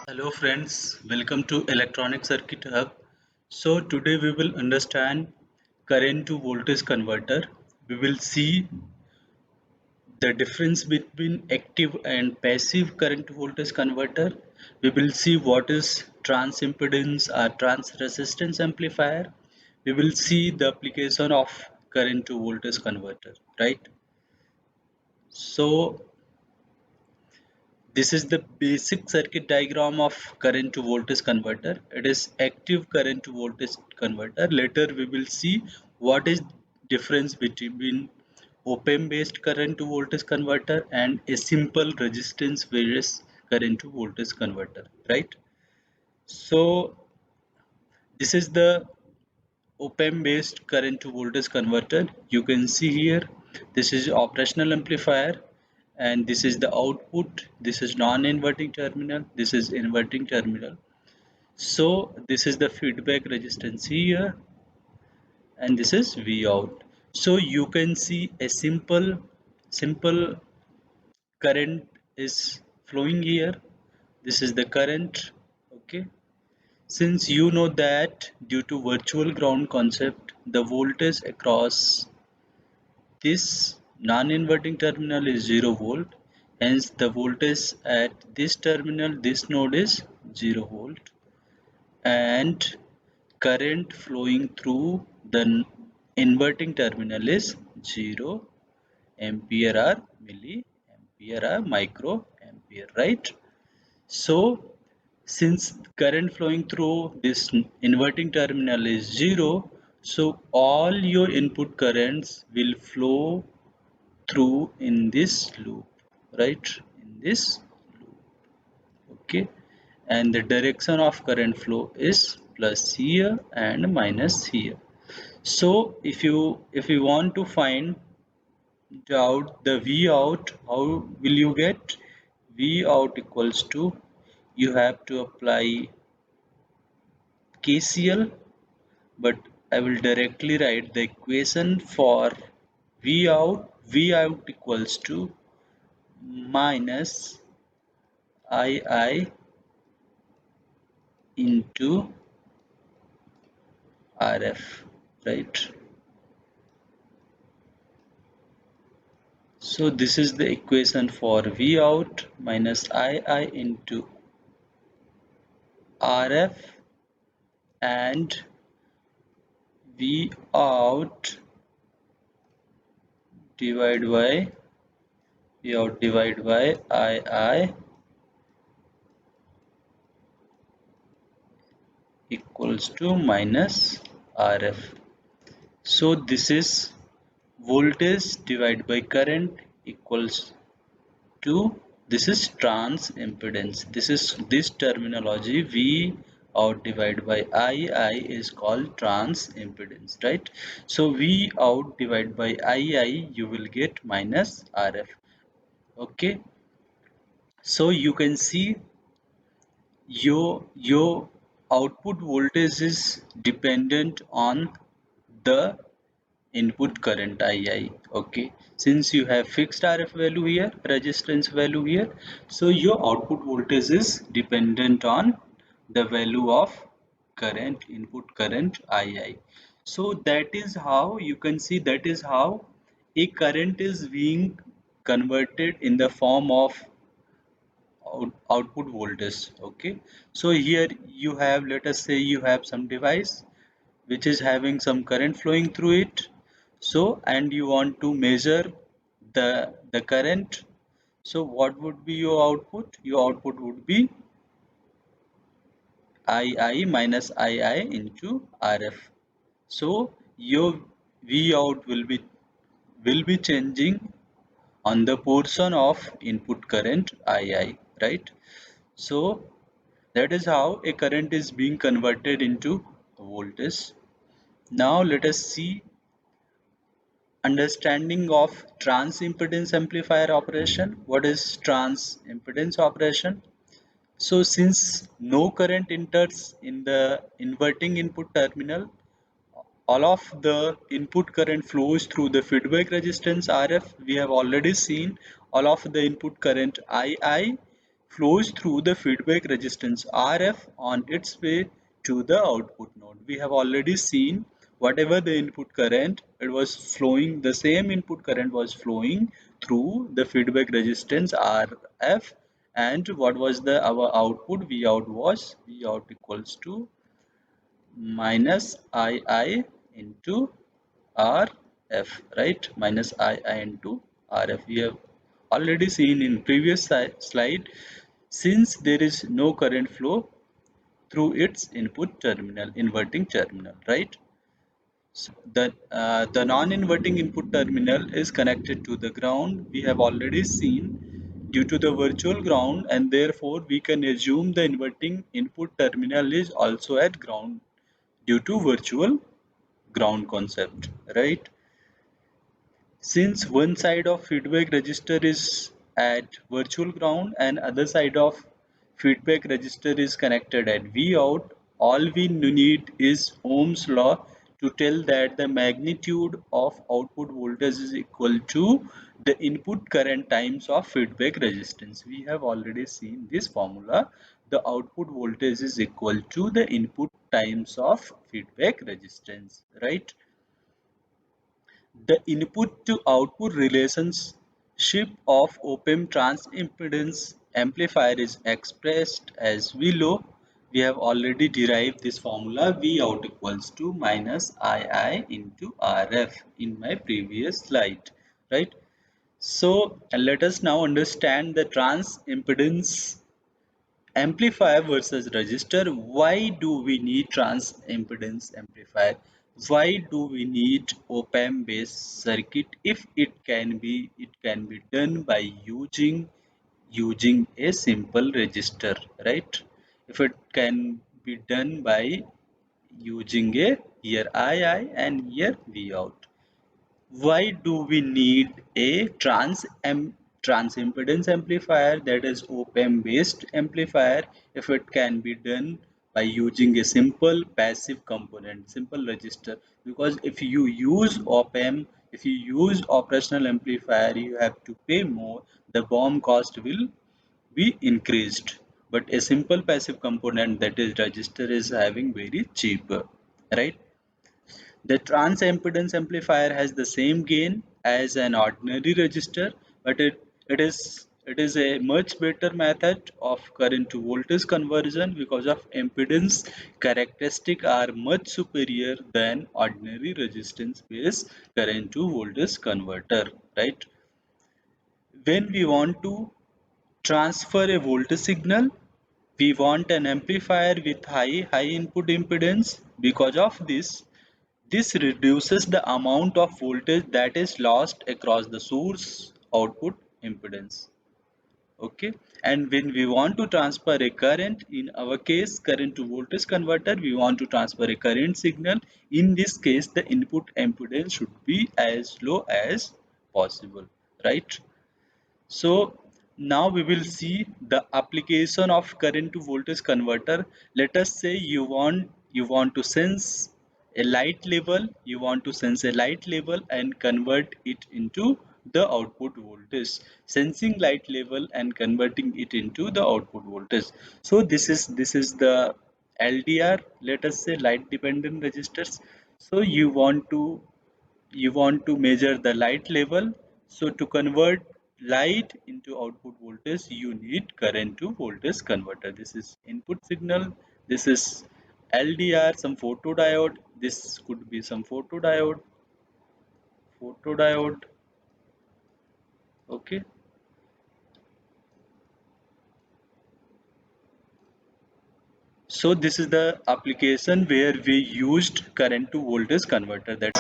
Hello friends, welcome to Electronic Circuit Hub. So today we will understand current to voltage converter. We will see the difference between active and passive current to voltage converter. We will see what is trans impedance or trans resistance amplifier. We will see the application of current to voltage converter, right? So this is the basic circuit diagram of current to voltage converter. It is active current to voltage converter. Later we will see what is difference between op-amp based current to voltage converter and a simple resistance based current to voltage converter, right? So this is the op-amp based current to voltage converter. You can see here this is operational amplifier and this is the output. This is non-inverting terminal, this is inverting terminal. So this is the feedback resistance here and this is V out. So you can see a simple current is flowing here. This is the current. Okay, since you know that due to virtual ground concept, the voltage across this non-inverting terminal is 0 volt. Hence the voltage at this terminal, this node is 0 volt, and current flowing through the inverting terminal is 0 ampere or milliampere or microampere, right? So since current flowing through this inverting terminal is 0, so all your input currents will flow through in this loop, right? In this loop, okay? And the direction of current flow is plus here and minus here. So if you want to find out the V out, how will you get? V out equals to, you have to apply KCL, but I will directly write the equation for V out. V out equals to minus II into RF, right? So this is the equation for V out minus II into RF, and V out divided by II equals to minus RF. So this is voltage divided by current equals to, this is trans impedance. This terminology V out divided by II is called trans impedance, right? So V out divided by II, you will get minus RF. Okay, so you can see your output voltage is dependent on the input current II. Okay, since you have fixed RF value here, resistance value here, so your output voltage is dependent on the value of current, input current II. So that is how you can see, that is how a current is being converted in the form of output voltage. Okay, so here you have, let us say you have some device which is having some current flowing through it. So and you want to measure the current. So what would be your output? Your output would be II minus II into RF. So your V out will be changing on the portion of input current II, right? So that is how a current is being converted into voltage. Now let us see understanding of trans impedance amplifier operation. What is trans impedance operation? So since no current enters in the inverting input terminal all of the input current flows through the feedback resistance RF. We have already seen all of the input current II flows through the feedback resistance RF on its way to the output node. We have already seen whatever the input current, it was flowing, the same input current was flowing through the feedback resistance RF, and what was the our output? Vout was Vout equals to minus II into RF, right? Minus II into RF. We have already seen in previous slide, since there is no current flow through its input terminal, inverting terminal, right? So the non-inverting input terminal is connected to the ground. We have already seen due to the virtual ground, and therefore we can assume the inverting input terminal is also at ground due to virtual ground concept, right? Since one side of feedback register is at virtual ground and other side of feedback register is connected at Vout, all we need is Ohm's law to tell that the magnitude of output voltage is equal to the input current times of feedback resistance. We have already seen this formula. The output voltage is equal to the input times of feedback resistance, right? The input to output relationship of op-amp transimpedance amplifier is expressed as below. We have already derived this formula Vout equals to minus II into RF in my previous slide, right? So let us now understand the transimpedance amplifier versus resistor. Why do we need trans impedance amplifier? Why do we need op-amp based circuit if it can be done by using a simple resistor, right? If it can be done by using a here II and here Vout, why do we need a transimpedance amplifier, that is op-amp based amplifier, if it can be done by using a simple passive component, simple resistor? Because if you use op-amp, if you use operational amplifier, you have to pay more, the BOM cost will be increased, but a simple passive component, that is resistor, is having very cheaper, right? The transimpedance amplifier has the same gain as an ordinary resistor, but it is a much better method of current to voltage conversion because of impedance characteristic are much superior than ordinary resistance based current to voltage converter, right? When we want to transfer a voltage signal, we want an amplifier with high input impedance. Because of this reduces the amount of voltage that is lost across the source output impedance. Okay, and when we want to transfer a current, in our case current to voltage converter, we want to transfer a current signal. In this case, the input impedance should be as low as possible, right? So now we will see the application of current to voltage converter. Let us say you want to sense a light level, and convert it into the output voltage. Sensing light level and converting it into the output voltage. So this is the LDR, let us say light dependent resistors. So you want to measure the light level. So to convert light into output voltage, you need current to voltage converter. This is input signal. This is LDR, some photodiode. This could be some photodiode. Okay. So this is the application where we used current to voltage converter. That